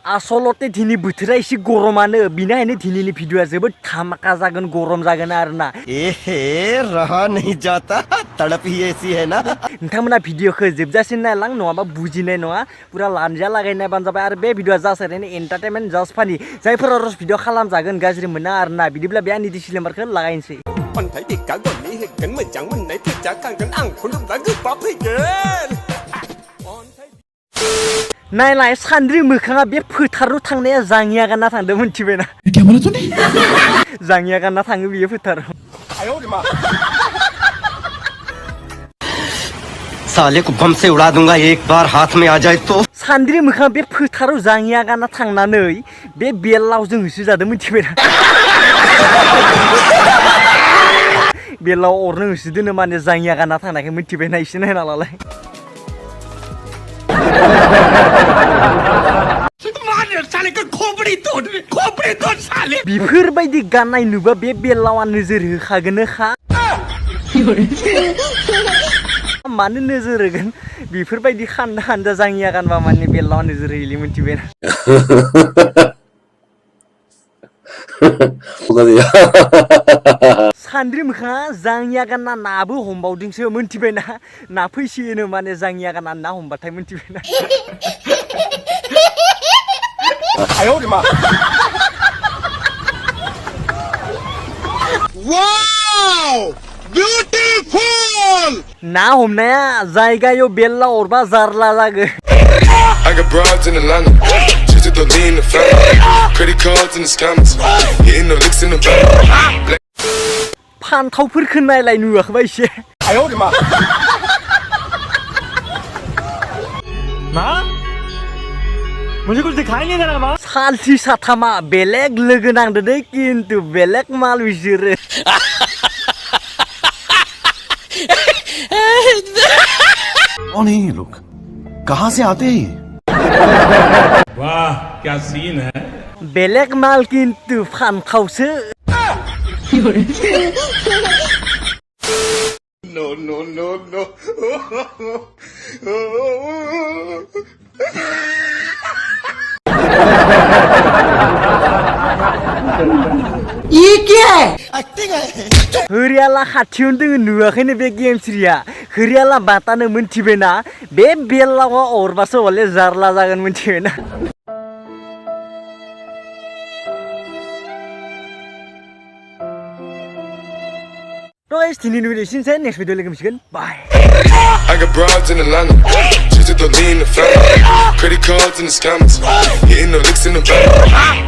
आसलते दिनै बोथोरा एसे गरमानो बिनिखायनो दिनैनि भिडिअआ जोबोद धामाका जागोन गरम जागोन आरोना एहे रहा नहीं जाता तड़प ही ऐसी है ना नोंथांमोना भिडिअखौ जोबजासिम नायलां नङाबा बुजिनाय नङा पुरा लानजा लागायनायबानो जाबाय आरो बे भिडिअआ जास्ट ओरैनो एन्टारटेनमेन्ट जास्ट फानि जायफोरा रस भिडिअ खालामजागोन गाज्रि मोना आरोना बिदिब्ला बे आंनि डिसक्लेमारखौ लागायनोसै नायलाय सान्द्रि मोखाङा बे फोथाराव थांनाया जाङिया गानना थांदों मिथिबायना जाङिया गानना थाङो बियो फोथाराव साले को बम से उड़ा दूंगा एक बार हाथ में आ जाए तो सान्द्रि मोखाङा बे फोथाराव जाङिया गानना थांनानै बे बेलावजों होसोजादों मिथिबायना बेलाव अरनो होसोदोनो माने जाङिया गानना थांनायखौ मिथिबायना एसे नायना लालाय बेफोरबायदि गाननाय नुबा बे बेलावा नोजोर होखागोनखा मानो नोजोर होगोन बेफोरबायदि खान्दा खान्दा जाङिया गानबा माने बेलावा नोजोर होयिले मिथिबायना सान्द्रि मोखाङा जाङिया गानना नाबो हमबावदोंसो मिथिबायना ना फैसियोनो माने जाङिया गानना ना हमबाथाय मिथिबायना ना हमनाया जायगायाव बेल्ला अरबा जारला जागोन फान्थावफोरखौ नायलाय नुवाखैबा एसे साल्थि साथामा बेलेग लोगो नांदो दे खिन्थु बेलेग माल बिसोरो कौन है ये लोग कहां से आते हैं वाह क्या सीन है बेलेग माल किन्तु फान्थावसो नो नो नो नो ये क्या है एक्टिंग है हरियाला खाथियावनो दोङो नुवाखैनो बे गेमस्रिया हरियाला बातानो मिथिबायना बे बेलावा अरबासो हले जारला जागोन मिथिबायना तो इस दिनैनि भिडिअ एसेनोसै नेक्स्ट भिडिअ लोगो मोनसिगोन बाय I got broads in Atlanta, just to lean the family. Credit cards in the scammers, hitting the licks in the back.